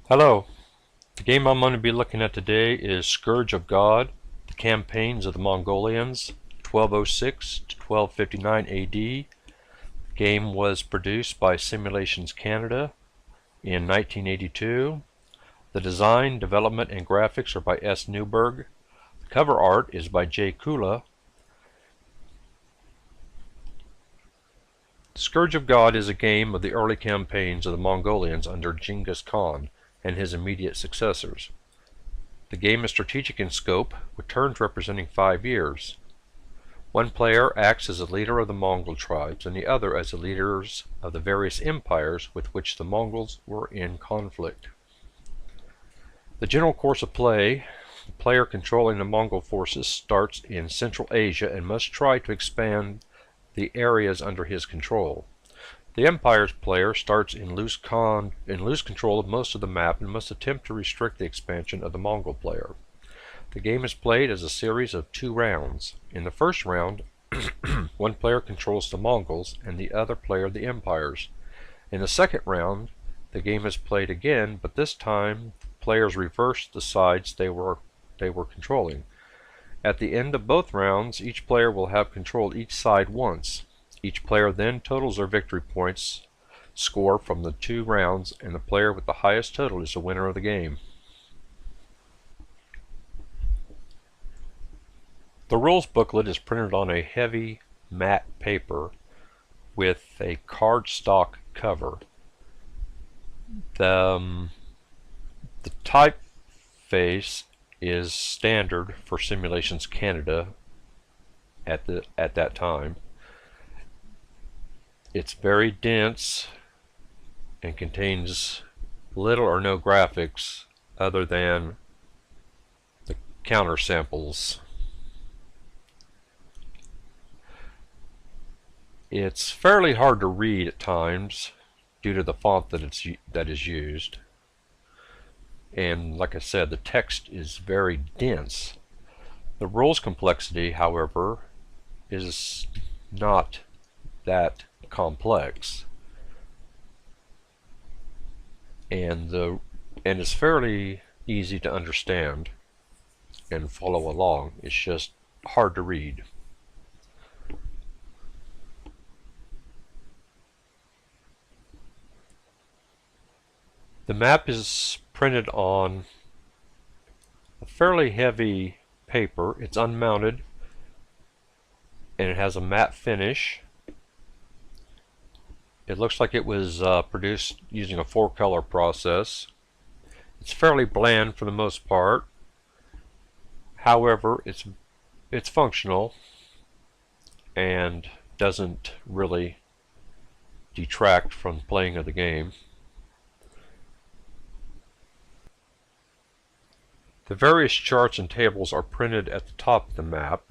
Hello. The game I'm going to be looking at today is Scourge of God, the campaigns of the Mongolians, 1206 to 1259 AD. The game was produced by Simulations Canada in 1982. The design, development, and graphics are by S. Newberg. The cover art is by J. Kula. Scourge of God is a game of the early campaigns of the Mongolians under Genghis Khan and his immediate successors. The game is strategic in scope, with turns representing 5 years. One player acts as a leader of the Mongol tribes, and the other as the leaders of the various empires with which the Mongols were in conflict. The general course of play: the player controlling the Mongol forces starts in Central Asia and must try to expand the areas under his control. The Empire's player starts in loose control of most of the map and must attempt to restrict the expansion of the Mongol player. The game is played as a series of 2 rounds. In the first round, one player controls the Mongols and the other player the Empires. In the second round, the game is played again, but this time players reverse the sides they were controlling. At the end of both rounds, each player will have controlled each side once. Each player then totals their victory points score from the 2 rounds, and the player with the highest total is the winner of the game. The rules booklet is printed on a heavy matte paper with a cardstock cover. The typeface is standard for Simulations Canada at that time. It's very dense and contains little or no graphics other than the counter samples. It's fairly hard to read at times due to the font that is used. And like I said, the text is very dense. The rules complexity, however, is not that complex, and it's fairly easy to understand and follow along. It's just hard to read. The map is printed on a fairly heavy paper. It's unmounted and it has a matte finish. It looks like it was produced using a 4-color process. It's fairly bland for the most part. However, it's functional and doesn't really detract from playing of the game. The various charts and tables are printed at the top of the map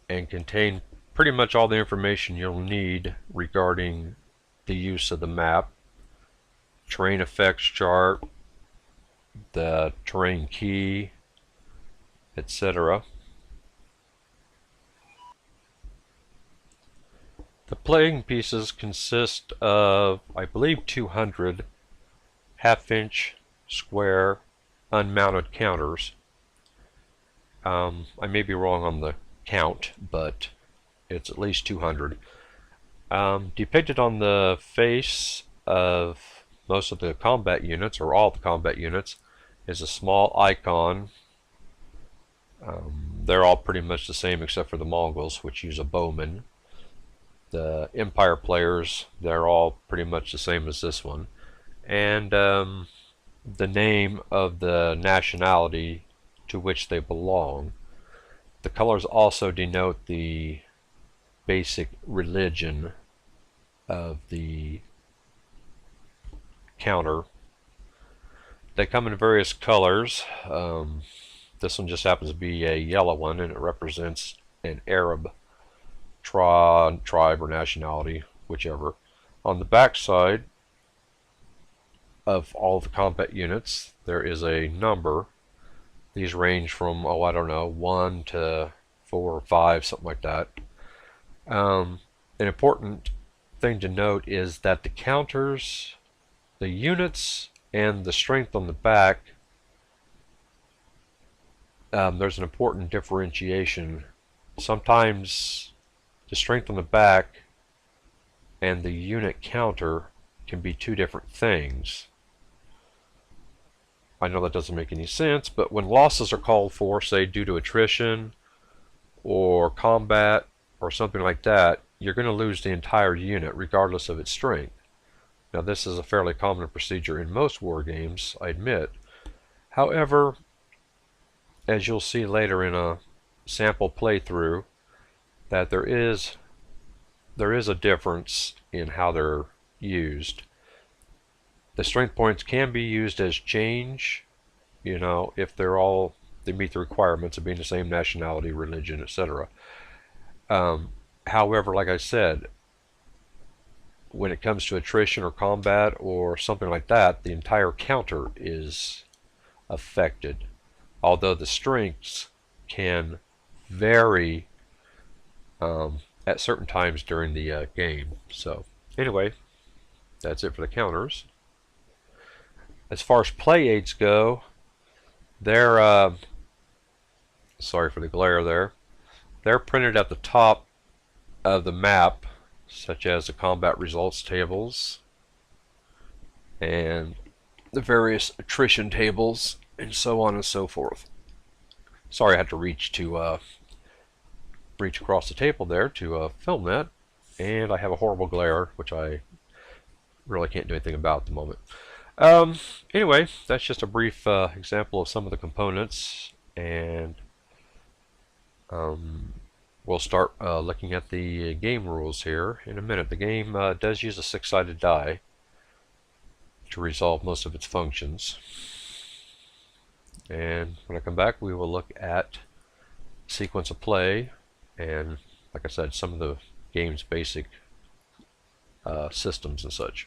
and contain pretty much all the information you'll need regarding the use of the map. Terrain effects chart, the terrain key, etc. The playing pieces consist of, I believe, 200 half-inch square unmounted counters. I may be wrong on the count, but it's at least 200. Depicted on the face of most of the combat units, or all the combat units, is a small icon. They're all pretty much the same except for the Mongols, which use a bowman. The Empire players, they're all pretty much the same as this one. And the name of the nationality to which they belong. The colors also denote the basic religion of the counter. They come in various colors. This one just happens to be a yellow one, and it represents an Arab tribe or nationality, whichever. On the back side of all the combat units, there is a number. These range from, I don't know, 1 to 4 or 5, something like that. An important thing to note is that the counters the units and the strength on the back, there's an important differentiation. Sometimes the strength on the back and the unit counter can be two different things. I know that doesn't make any sense, but when losses are called for, say due to attrition or combat or something like that, you're going to lose the entire unit regardless of its strength. Now this is a fairly common procedure in most war games, I admit. However, as you'll see later in a sample playthrough, that there is a difference in how they're used. The strength points can be used as change, if they meet the requirements of being the same nationality, religion, etc. However, like I said, when it comes to attrition or combat or something like that, the entire counter is affected, although the strengths can vary at certain times during the game. So anyway, that's it for the counters. As far as play aids go, they're sorry for the glare there. They're printed at the top of the map, such as the combat results tables and the various attrition tables and so on and so forth. Sorry I had to reach across the table there to film that, and I have a horrible glare which I really can't do anything about at the moment. Anyway, that's just a brief example of some of the components, and we'll start looking at the game rules here in a minute. The game does use a 6-sided die to resolve most of its functions, and when I come back we will look at sequence of play and, like I said, some of the game's basic systems and such.